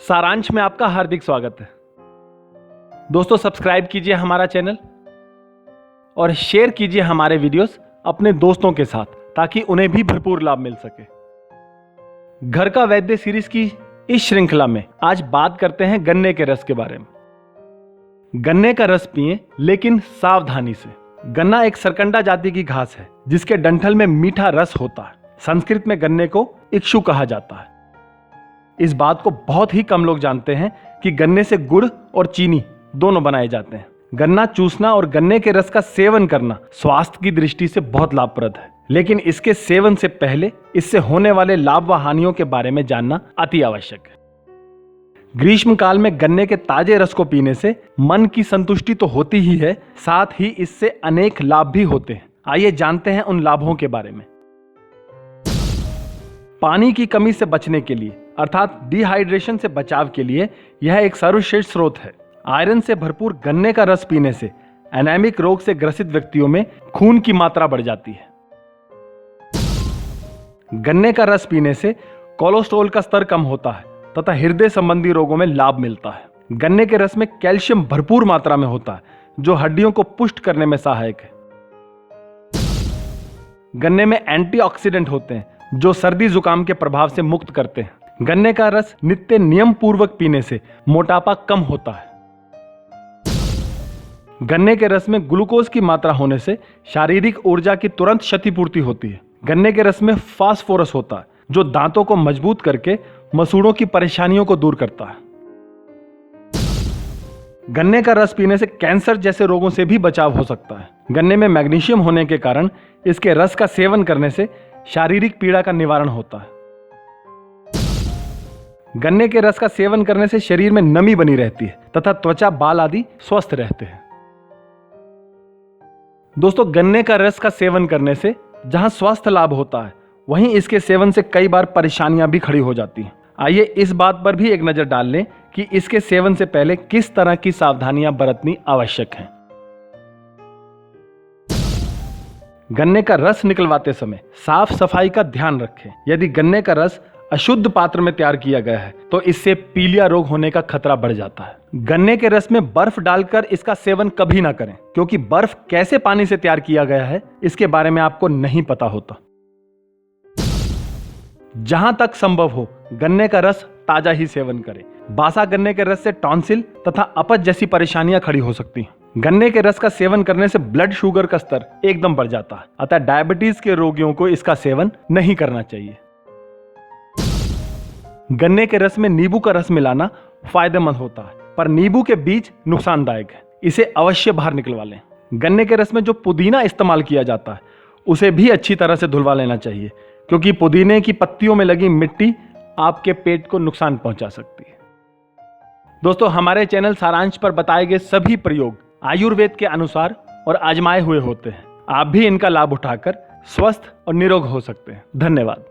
सारांश में आपका हार्दिक स्वागत है। दोस्तों, सब्सक्राइब कीजिए हमारा चैनल और शेयर कीजिए हमारे वीडियोस अपने दोस्तों के साथ ताकि उन्हें भी भरपूर लाभ मिल सके। घर का वैद्य सीरीज की इस श्रृंखला में आज बात करते हैं गन्ने के रस के बारे में। गन्ने का रस पिएं, लेकिन सावधानी से। गन्ना एक सरकंडा जाति की घास है जिसके डंठल में मीठा रस होता है। संस्कृत में गन्ने को इक्षु कहा जाता है। इस बात को बहुत ही कम लोग जानते हैं कि गन्ने से गुड़ और चीनी दोनों बनाए जाते हैं। गन्ना चूसना और गन्ने के रस का सेवन करना स्वास्थ्य की दृष्टि से बहुत लाभप्रद है, लेकिन इसके सेवन से पहले इससे होने वाले लाभ व हानियों के बारे में जानना अति आवश्यक है। ग्रीष्म काल में गन्ने के ताजे रस को पीने से मन की संतुष्टि तो होती ही है, साथ ही इससे अनेक लाभ भी होते हैं। आइए जानते हैं उन लाभों के बारे में। पानी की कमी से बचने के लिए अर्थात डिहाइड्रेशन से बचाव के लिए यह एक सर्वश्रेष्ठ स्रोत है। आयरन से भरपूर गन्ने का रस पीने से एनीमिक रोग से ग्रसित व्यक्तियों में खून की मात्रा बढ़ जाती है। गन्ने का रस पीने से कोलेस्ट्रॉल का स्तर कम होता है तथा हृदय संबंधी रोगों में लाभ मिलता है। गन्ने के रस में कैल्शियम भरपूर मात्रा में होता है जो हड्डियों को पुष्ट करने में सहायक है। गन्ने में एंटीऑक्सीडेंट होते हैं जो सर्दी जुकाम के प्रभाव से मुक्त करते हैं। गन्ने का रस नित्य नियम पूर्वक पीने से मोटापा कम होता है। गन्ने के रस में ग्लूकोज की मात्रा होने से शारीरिक ऊर्जा की तुरंत क्षतिपूर्ति होती है। गन्ने के रस में फास्फोरस होता है जो दांतों को मजबूत करके मसूड़ों की परेशानियों को दूर करता है। गन्ने का रस पीने से कैंसर जैसे रोगों से भी बचाव हो सकता है। गन्ने में मैग्नीशियम होने के कारण इसके रस का सेवन करने से शारीरिक पीड़ा का निवारण होता है। गन्ने के रस का सेवन करने से शरीर में नमी बनी रहती है तथा त्वचा, बाल आदि स्वस्थ रहते हैं। दोस्तों, गन्ने का रस का सेवन करने से जहां स्वास्थ्य लाभ होता है, वहीं इसके सेवन से कई बार परेशानियां भी खड़ी हो जाती हैं। आइए इस बात पर भी एक नजर डाल लें कि इसके सेवन से पहले किस तरह की सावधानियां बरतनी आवश्यक हैं। गन्ने का रस निकलवाते समय साफ सफाई का ध्यान रखें। यदि गन्ने का रस अशुद्ध पात्र में तैयार किया गया है तो इससे पीलिया रोग होने का खतरा बढ़ जाता है। गन्ने के रस में बर्फ डालकर इसका सेवन कभी ना करें, क्योंकि बर्फ कैसे पानी से तैयार किया गया है इसके बारे में आपको नहीं पता होता। जहां तक संभव हो गन्ने का रस ताजा ही सेवन करें। बासा गन्ने के रस से टॉन्सिल तथा अपच जैसी परेशानियां खड़ी हो सकती हैं। गन्ने के रस का सेवन करने से ब्लड शुगर का स्तर एकदम बढ़ जाता है, अतः डायबिटीज के रोगियों को इसका सेवन नहीं करना चाहिए। गन्ने के रस में नींबू का रस मिलाना फायदेमंद होता है, पर नींबू के बीज नुकसानदायक है, इसे अवश्य बाहर निकलवा लें। गन्ने के रस में जो पुदीना इस्तेमाल किया जाता है उसे भी अच्छी तरह से धुलवा लेना चाहिए, क्योंकि पुदीने की पत्तियों में लगी मिट्टी आपके पेट को नुकसान पहुंचा सकती है। दोस्तों, हमारे चैनल सारांश पर बताए गए सभी प्रयोग आयुर्वेद के अनुसार और आजमाए हुए होते हैं। आप भी इनका लाभ उठाकर स्वस्थ और निरोग हो सकते हैं। धन्यवाद।